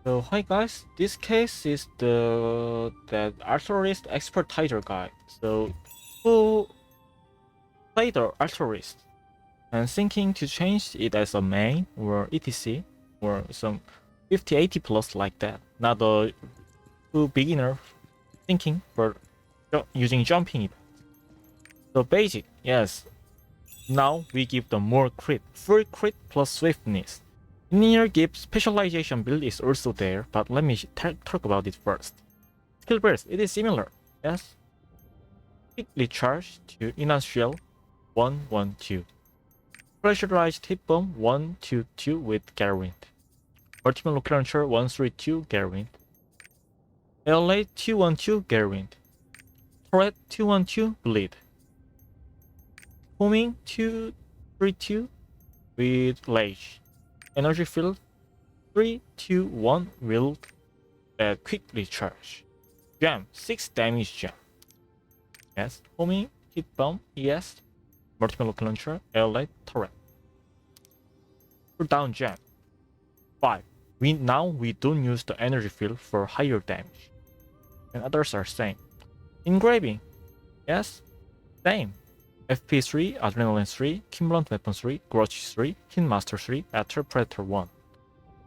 So hi guys, this case is that Artillerist Expertizer guide. So who played the Artillerist and thinking to change it as a main or etc or some 50-80 plus like that. Not a full beginner thinking for using jumping it. So basic, yes. Now we give them more crit, full crit plus swiftness. Near give specialization build is also there, but let me talk about it first. Skill burst, it is similar. Yes. Quickly charge to inertial 112. Pressurized hit bomb 122 with Garwind. Ultimate rocket launcher 132 Garwind. LA 212 Garwind. Turret 212 bleed. Homing 232 with Lage. Energy field 321 will quickly charge. Jam 6 damage jam. Yes, homing, hit bomb, yes. Multiple rocket launcher, air light, turret. Cooldown jam 5. We don't use the energy field for higher damage. And others are same. Engraving, yes, same. FP 3, Adrenaline 3, Kimberland Weapon 3, Grudge 3, Hitmaster 3, After Predator 1.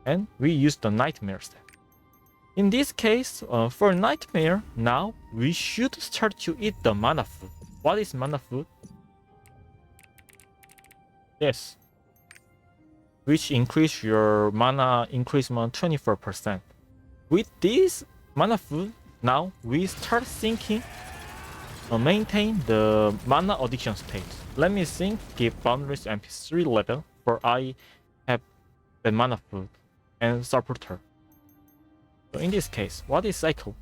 And we use the Nightmare step. In this case, for Nightmare, now we should start to eat the mana food. What is mana food? Yes. Which increase your mana increasement 24%. With this mana food, now we start thinking maintain the mana addiction state. Let me think, give boundaries MP3 level for I have the mana food and supporter. So in this case, what is cycle?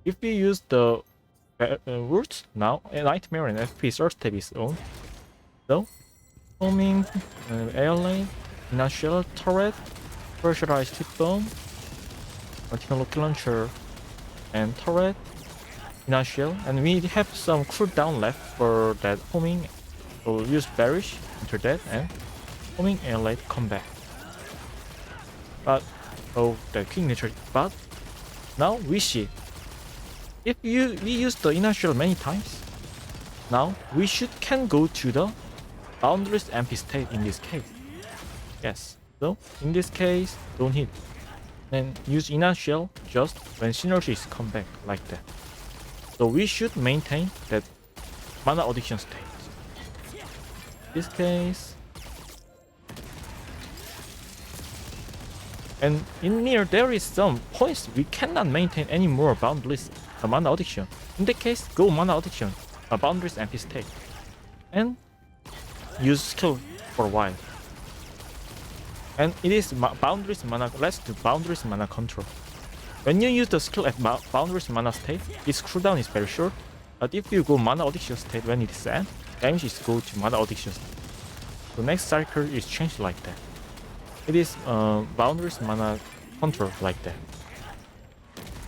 If we use the roots now, a Nightmare and FP third step is on. So, homing, air lane, inertial turret, pressurized hit bomb, ultimate rocket launcher, and turret, inertial, and we have some cooldown left for that homing. So use bearish into that and homing air lane combat. But the quick nature. But now we see if we use the inertial many times, now we can go to the boundaries MP state in this case. Yes. So in this case, don't hit. And use inertial just when synergies come back like that. So we should maintain that mana addiction state. This case. And in near there is some points we cannot maintain any more boundaries mana addiction. In that case, go mana addiction, boundaries MP state. And use skill for a while. And it is boundaries mana less to boundaries mana control. When you use the skill at boundaries mana state, its cooldown is very short. But if you go mana addiction state when it is end, damage is go to mana addiction state. So next cycle is changed like that. It is boundaries mana control like that.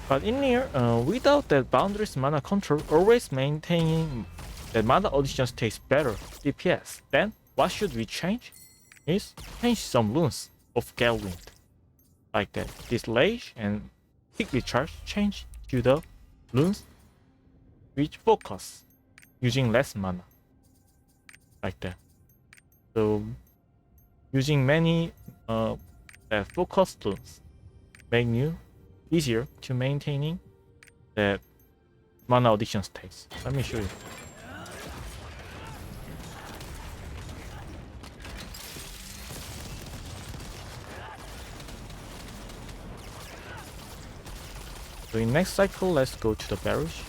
But in here, without that boundaries mana control, always maintaining that mana addition stays better DPS. Then what should we change? Is change some runes of Galwind. Like that. This Lage and quickly charge change to the runes which focus using less mana. Like that. So using many focused runes make you easier to maintaining the mana addiction states. Let me show you. So in next cycle, let's go to the barrage.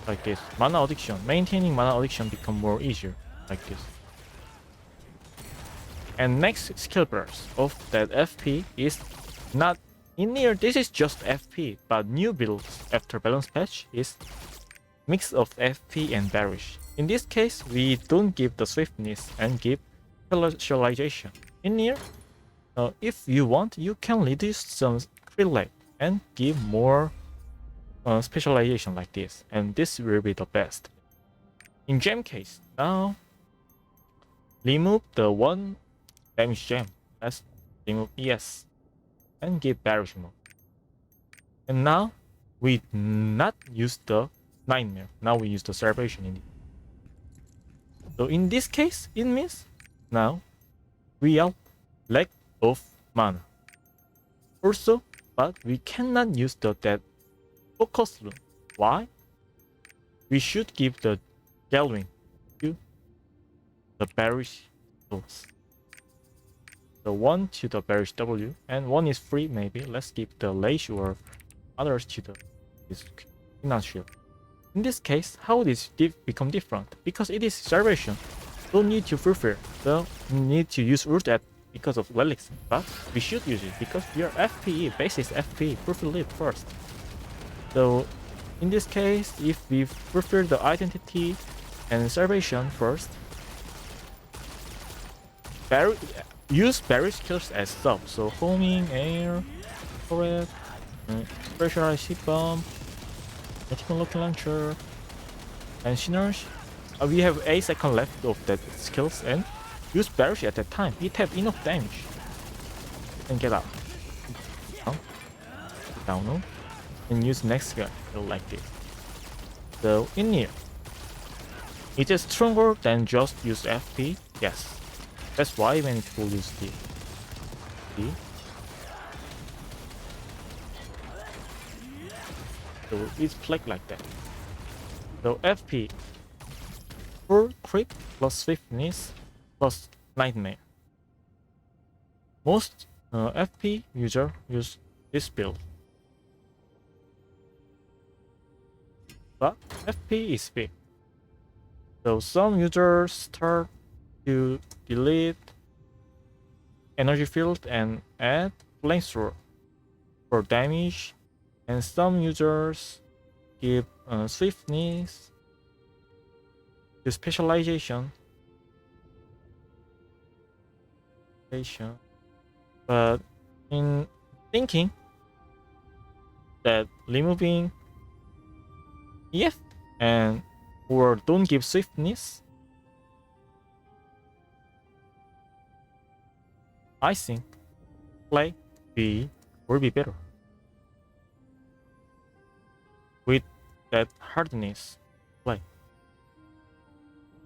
Like this. Mana addiction. Maintaining mana addiction become more easier. Like this. And next skill burst of that FP is not in here. This is just FP, but new builds after balance patch is mix of FP and bearish. In this case, we don't give the swiftness and give specialization. In here, if you want, you can reduce some crit rate and give more specialization like this, and this will be the best. In gem case, now remove the one damage gem. Let's remove ES and give barrage mode. And now we not use the nightmare. Now we use the celebration in it. So in this case, it means now we are lack of mana. Also, but we cannot use that focus rune. Why? We should give the Galwing to the Bearish tools. The one to the Bearish W, and one is free maybe. Let's give the Leish or others to the not sure. In this case, how this become different? Because it is celebration. Don't need to fulfill. Don't need to use root at because of relics, but we should use it because we are FPE, basis FPE, fulfill it first. So in this case, if we fulfill the identity and celebration first, use berry skills as sub. So homing, air, turret, pressurized heat bomb, vertical local launcher, and synergy. We have 8 seconds left of that skills and use barrage at that time. It have enough damage. And get out. Down. And use next skill like this. So in here, it is stronger than just use FP. Yes. That's why many people use D. So it's played like that. So FP full crit plus swiftness plus nightmare. Most FP user use this build. But FP is big. So some users start to delete energy field and add flamethrower for damage, and some users give swiftness to specialization. But in thinking that removing EF and or don't give swiftness, I think play B will be better with that hardness play.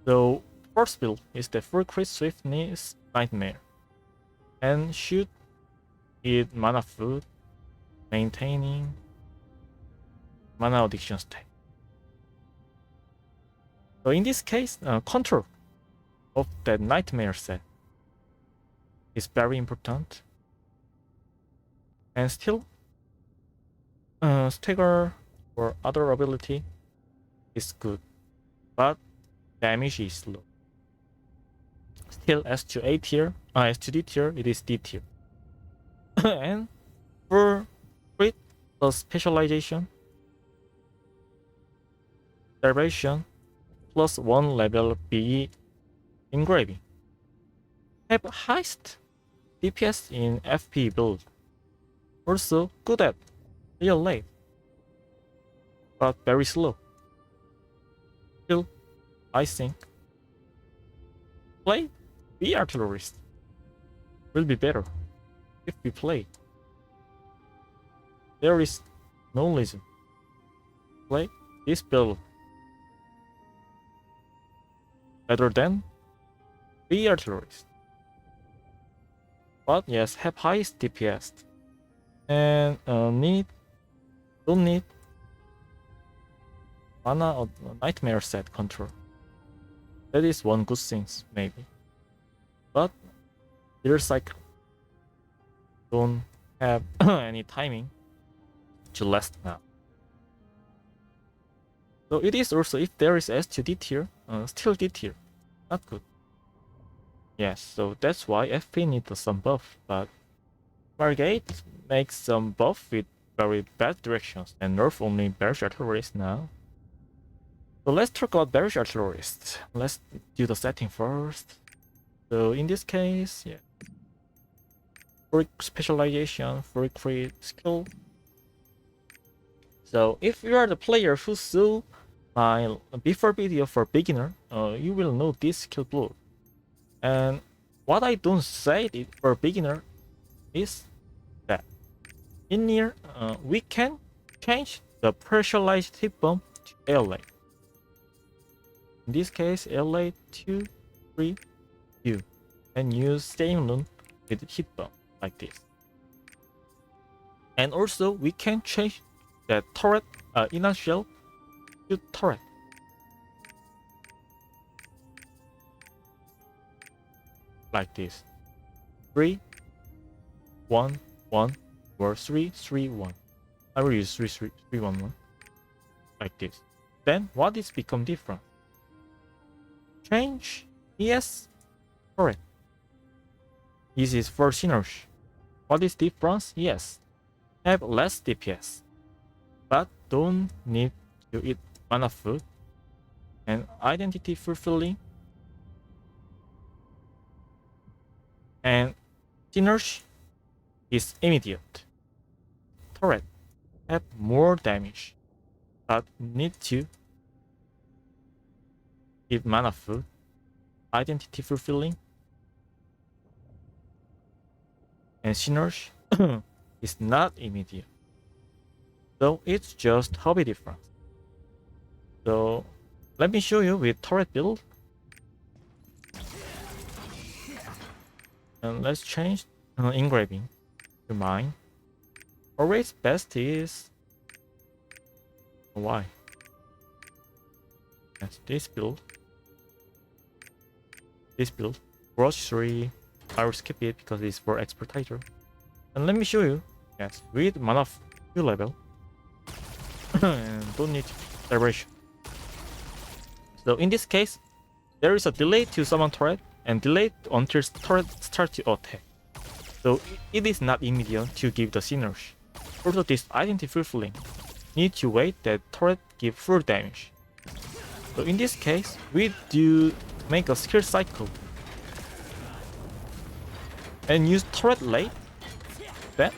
So first build is the full crit swiftness nightmare and should eat mana food, maintaining mana addiction state. So in this case, control of that nightmare set is very important, and still stagger or other ability is good, but damage is low. Still S2 A tier, S2 D tier, it is D tier. And for crit plus specialization, celebration plus 1 level BE engraving. Have highest DPS in FPE build. Also good at real life, but very slow. Still, I think play BE Artillerist will be better if we play. There is no reason to play this build better than BE Artillerist. But yes, have highest DPS and don't need mana or nightmare set control. That is one good thing maybe. But their cycle don't have any timing to last now. So it is also, if there is S2 D tier, still D tier, not good. Yes, so that's why FP needs some buff, but Margate makes some buff with very bad directions and nerf only Bearish Artillerist now. So let's talk about Bearish Artillerist. Let's do the setting first. So in this case, yeah, for specialization, for crit skill, So if you are the player who saw my before video for beginner, you will know this skill blue. And what I don't say it for beginner is that in here we can change the pressurized hit bomb to LA. In this case, LA 2, 3, U, and use same rune with hit bomb like this. And also we can change the turret initial to turret. Like this. 3, 1, 1, or 3, 3, 1. I will use 3, 3, 3, 1, 1. Like this. Then what is become different? Change ES turret. This is for synergy. What is difference? Yes. Have less DPS. But don't need to eat mana food. And identity fulfilling. And synergy is immediate. Turret have more damage, but need to eat mana food. Identity fulfilling. And synergy is not immediate. So it's just hobby difference. So let me show you with turret build. And let's change engraving to mine. Always best is why? That's this build. This build. Brush 3. I will skip it because it's for expertizer. And let me show you. Yes, with mana few level. And don't need celebration. So in this case, there is a delay to summon turret and delay until turret starts to attack. So it is not immediate to give the synergy. Also this identity fulfilling need to wait that turret give full damage. So in this case, we do make a skill cycle and use turret late. Then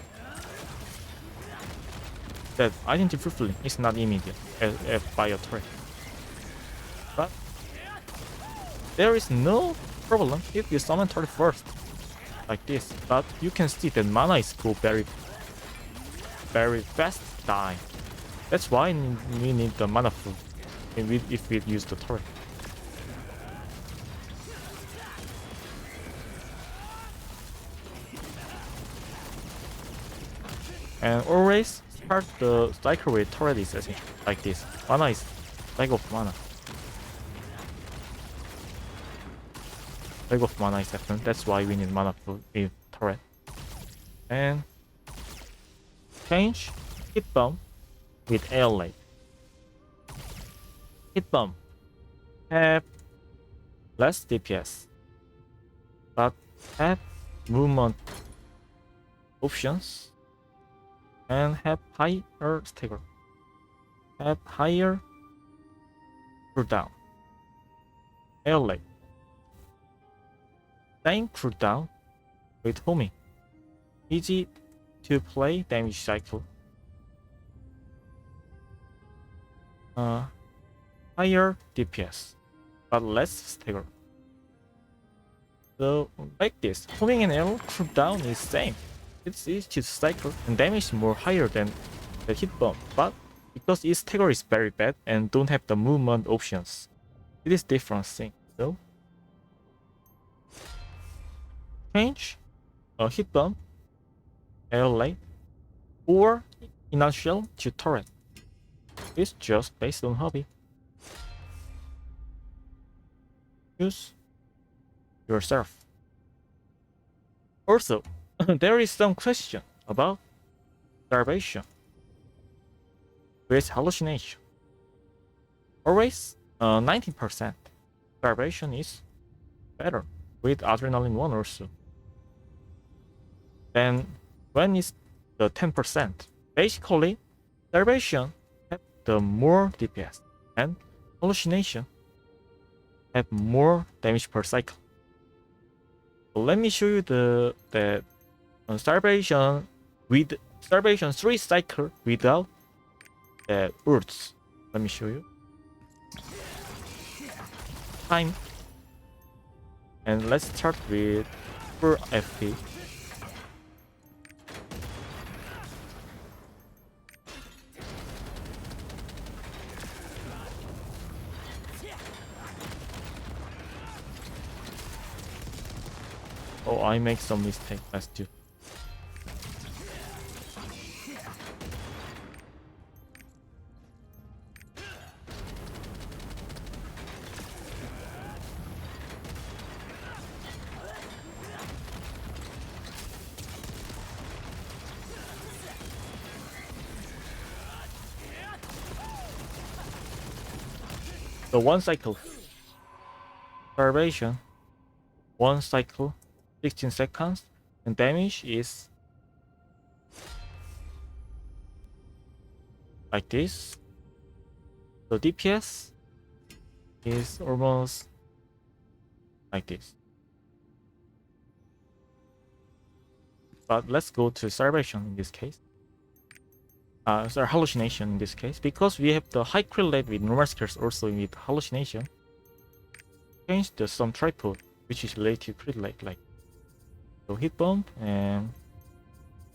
that identity fulfilling is not immediate as by a turret. But there is no problem if you summon turret first, like this. But you can see that mana is go very fast die. That's why we need the mana food if we use the turret. And always start the cycle with turret is essential, like this. Mana is lag of mana. Lag of mana is happening. That's why we need mana for with turret. And change hit bomb with air light. Hit bomb have less DPS, but have movement options and have higher stagger. Have higher cooldown. Air light. Same cooldown with homing. Easy to play damage cycle. Higher DPS, but less stagger. So like this, homing and arrow cooldown is same. It's easy to cycle and damage is more higher than the hit bomb, but because its stagger is very bad and don't have the movement options, it is different thing. So change a hit bomb, air light, or initial to turret. It's just based on hobby. Choose yourself. Also, there is some question about starvation with hallucination. Always 19% starvation is better with adrenaline 1 also. Then when is the 10%? Basically, starvation have the more DPS and hallucination have more damage per cycle. So let me show you the starvation with starvation 3 cycle without that ults. Let me show you. Time. And let's start with full FP. Oh, I make some mistake. Let's do. So one cycle. Starvation. One cycle. 16 seconds. And damage is like this. So DPS is almost like this. But let's go to starvation in this case. Sorry, hallucination in this case, because we have the high crit rate with normal skills also with hallucination. Change the some tripod, which is related to crit rate, like so hit bomb and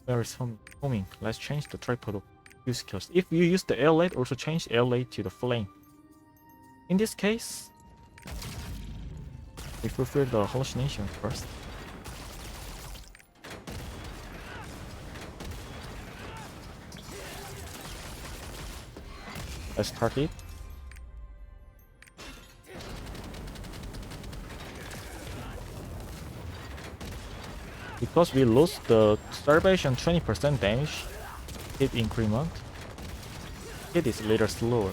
where is homing? Let's change the tripod of two skills. If you use the air rate, also change air rate to the flame. In this case, we prefer the hallucination first. Let's start it. Because we lost the starvation 20% damage, hit increment, hit is a little slower.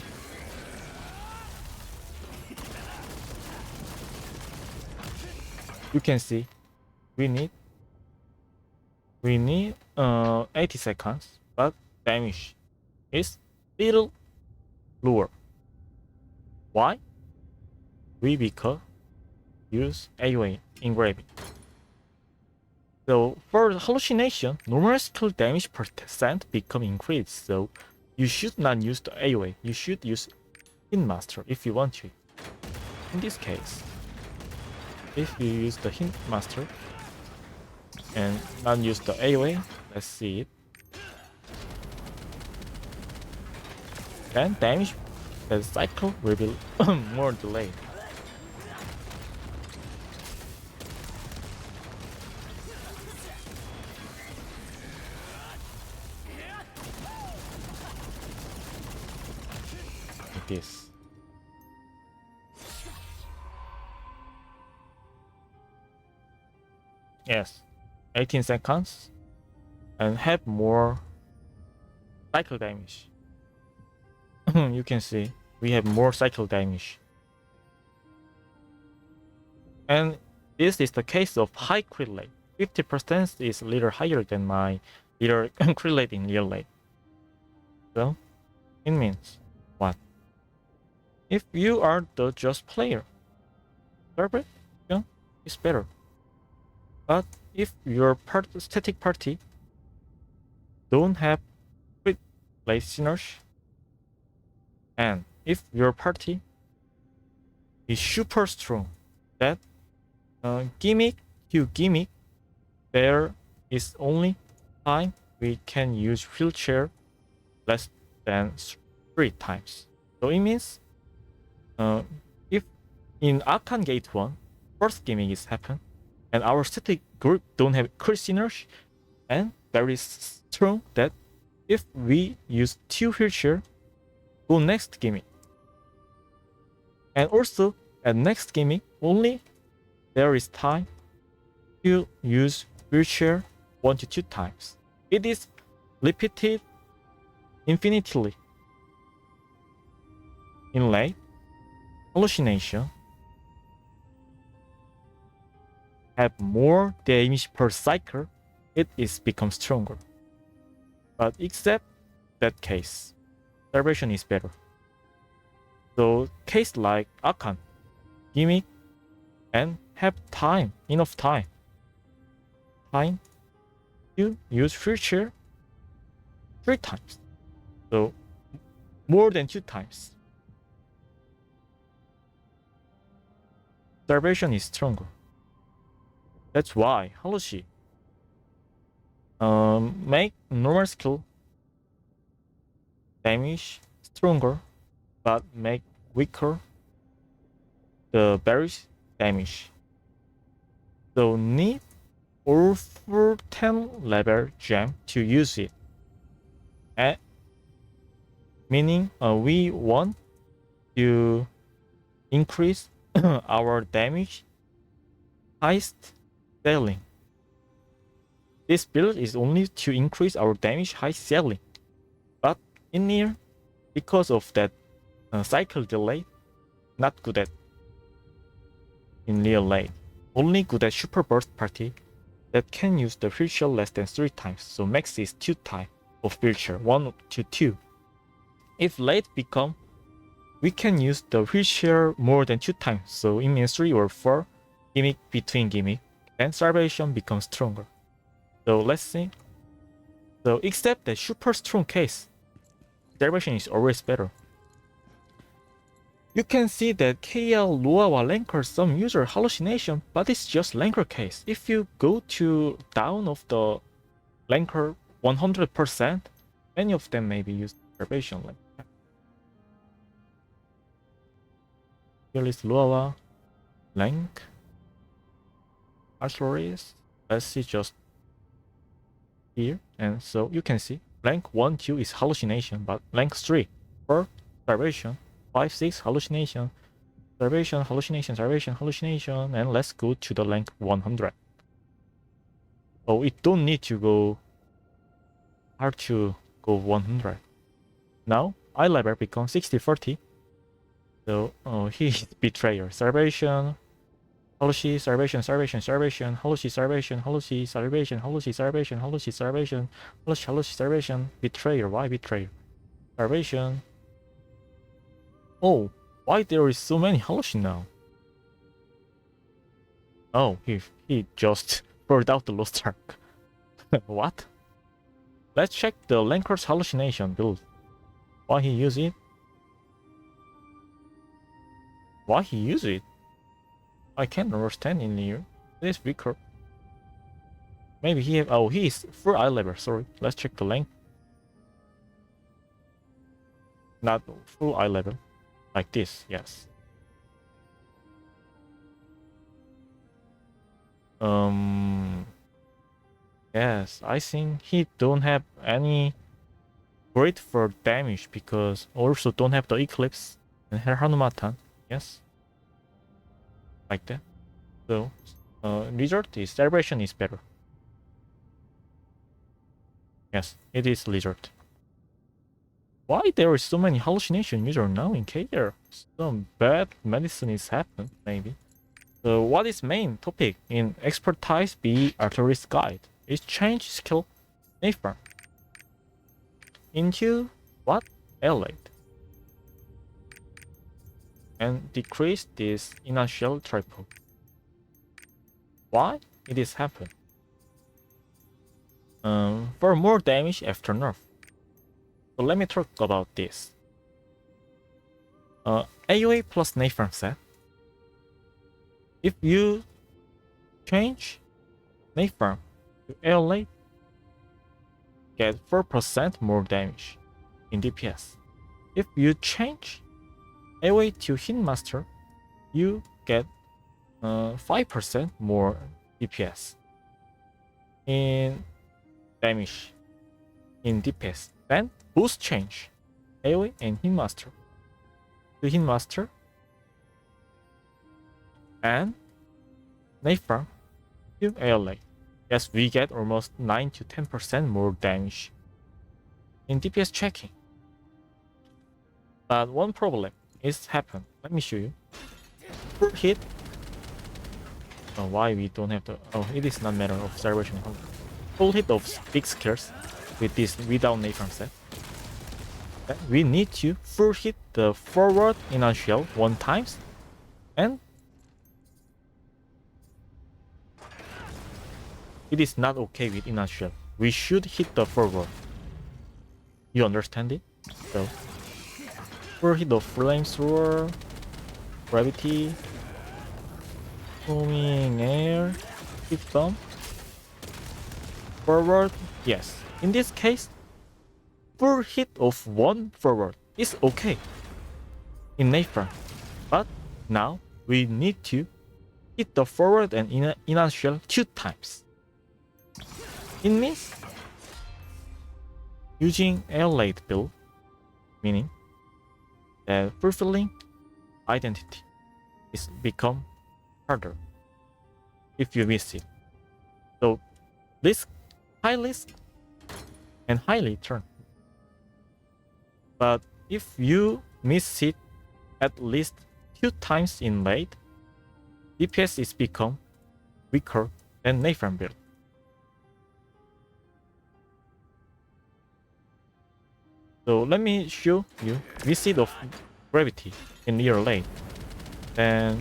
You can see we need 80 seconds, but damage is little lower. Why? Because use AoE engraving. So for hallucination, normal skill damage percent become increased. So you should not use the AoE. You should use Hint Master if you want to. In this case, if you use the Hint Master and not use the AoE, let's see it. Then damage the cycle will be more delayed. Like this. Yes, 18 seconds and have more cycle damage. You can see we have more cycle damage. And this is the case of high crit rate. 50% is a little higher than my little crit rate in real life. So it means what? If you are the just player, server, yeah, it's better. But if your static party don't have crit rate synergy, and if your party is super strong, that gimmick to gimmick, there is only time we can use wheelchair less than 3 times. So it means if in Archon Gate 1, first gimmick is happen, and our static group don't have crit synergy, and very strong that if we use 2 wheelchair, go next gimmick. And also at next gimmick, only there is time to use wheelchair 1 to 2 times. It is repeated infinitely. In late, hallucination have more damage per cycle, it is become stronger. But except that case, starvation is better. So case like Archon, gimmick, and have time, enough time to use wheelchair 3 times. So more than 2 times. Starvation is stronger. That's why Haloshi make normal skill damage stronger, but make weaker the berries damage. So need over 10 level gem to use it. Meaning we want to increase our damage highest selling. This build is only to increase our damage high selling, but in here, because of that cycle delay, not good at in real late. Only good at super burst party that can use the wheelchair less than 3 times. So max is 2 times of wheelchair, 1 to 2. If late become, we can use the wheelchair more than 2 times. So it means 3 or 4 gimmick between gimmick, then salvation becomes stronger. So let's see. So except the super strong case, salvation is always better. You can see that KL Luawa Lanker some user hallucination, but it's just Lanker case. If you go to down of the Lanker 100%, many of them maybe use salvation like that. Here is Luawa, Lank, Artillerist. Let's see just here, and so you can see rank 1, 2 is hallucination, but rank 3 for salvation, 5, 6 hallucination, salvation, hallucination, salvation, hallucination, and let's go to the rank 100. Oh, it don't need to go hard to go 100. Now eye level becomes 60-40. So he is betrayer, salvation, Holoshi, salvation, salvation, salvation, Holoshi, salvation, Holoshi, salvation, Holoshi, salvation, Holoshi, salvation, Holoshi, Holoshi, salvation, betrayer, why betrayer? Salvation. Oh, why there is so many Holoshi now? Oh, he just brought out the Lostark. What? Let's check the Lanker's hallucination build. Why he use it? Why he use it? I can't understand in here. It is weaker. Maybe he have, oh, he is full eye level, sorry. Let's check the length. Not full eye level. Like this, yes. Yes, I think he don't have any great for damage because also don't have the Eclipse and Hanumatan. Yes. Like that. So result is celebration is better. Yes, it is result. Why there is so many hallucination user now in KR? Some bad medicine is happened, maybe. So what is main topic in expertise BE Artillerist guide? Is change skill Neighbor into what? Elite. And decrease this initial triple. Why it is happen? For more damage after nerf. So let me talk about this. AoE plus Napalm set. If you change Napalm to Elite, get 4% more damage in DPS. If you change AoE to Hitmaster, you get 5% more DPS in damage in DPS. Then boost change AoE and Hitmaster to Hitmaster and Napalm to AoE. Yes, we get almost 9 to 10% more damage in DPS checking. But one problem is happen. Let me show you. Full hit. Oh, why we don't have to? Oh, it is not matter of celebration. Full hit of big skills with this without Napalm set. We need to full hit the forward initial 1 times, and it is not okay with initial. We should hit the forward. You understand it? So full hit of flamethrower, gravity, homing air, hit bomb, forward. Yes, in this case, full hit of one forward is okay in Napalm, but now we need to hit the forward and inertial 2 times. It means using air-laid build, meaning that fulfilling identity is become harder if you miss it. So risk, high risk and high return. But if you miss it at least 2 times in late, DPS is become weaker than Napalm build. So let me show you visit of gravity in near lane. Then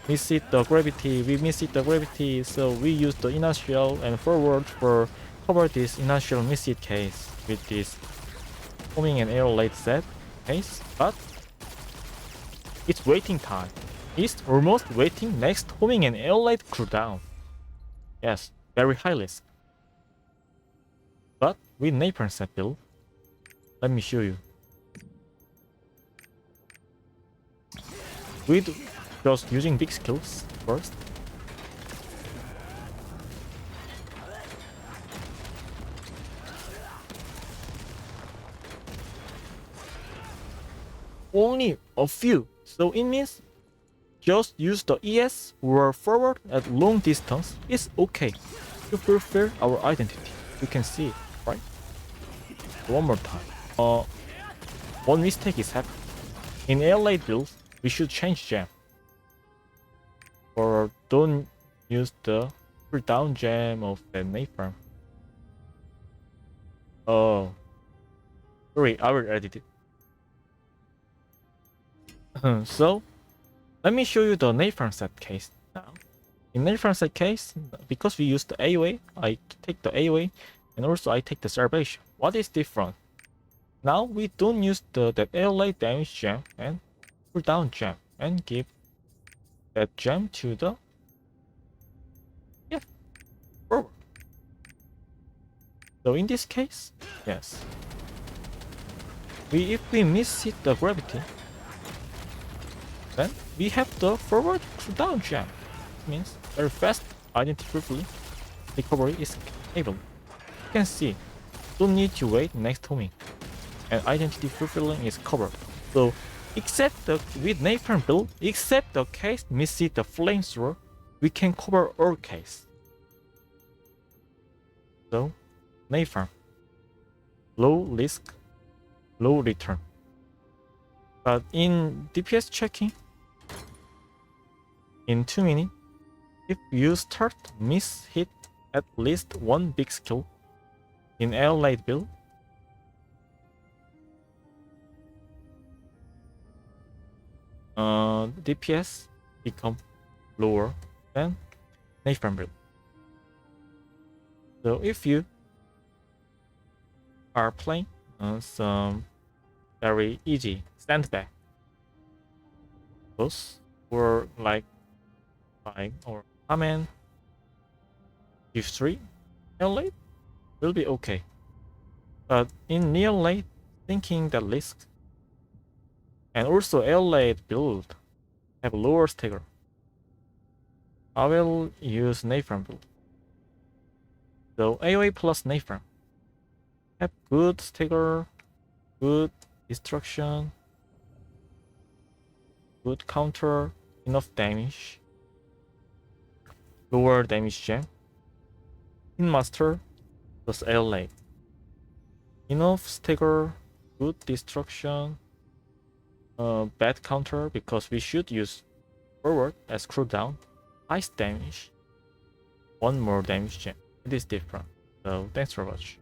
visit the gravity, we miss it the gravity, so we use the inertial and forward for cover this inertial miss it case with this homing and air late set case, but it's waiting time. It's almost waiting next homing and air late cooldown. Yes, very high risk. But with Napalm set build, let me show you. With just using big skills first. Only a few, so it means just use the ES or forward at long distance is okay to fulfill our identity. You can see it, right? One more time. One mistake is happening. In air-laid builds, we should change gem. Or don't use the cooldown gem of the Napalm. Oh. Sorry, I will edit it. So, let me show you the Napalm set case now. In Napalm set case, because we use the AoE, I take the AoE, and also I take the Salvation. What is different? Now we don't use that air-laid damage gem and cooldown gem and give that gem to the forward. So in this case, yes, if we miss hit the gravity, then we have the forward cooldown gem. It means very fast identity recovery is able. You can see, don't need to wait next homing, and identity fulfilling is covered. So except with Napalm build, except the case miss it the flamethrower, we can cover all case. So Napalm, low risk, low return. But in DPS checking, in 2 minutes, if you start miss hit at least one big skill in air-laid build, DPS become lower than Napalm build. So if you are playing some very easy sandbag, those were like or Amen G3 air late will be okay. But in near late, thinking that risk and also air late build have lower stagger, I will use Napalm build. So AoE plus Napalm have good stagger, good destruction, good counter, enough damage, lower damage gem, in master plus air-laid, enough stagger, good destruction, bad counter because we should use forward as cooldown, ice damage, one more damage gem. It is different. So thanks for watching.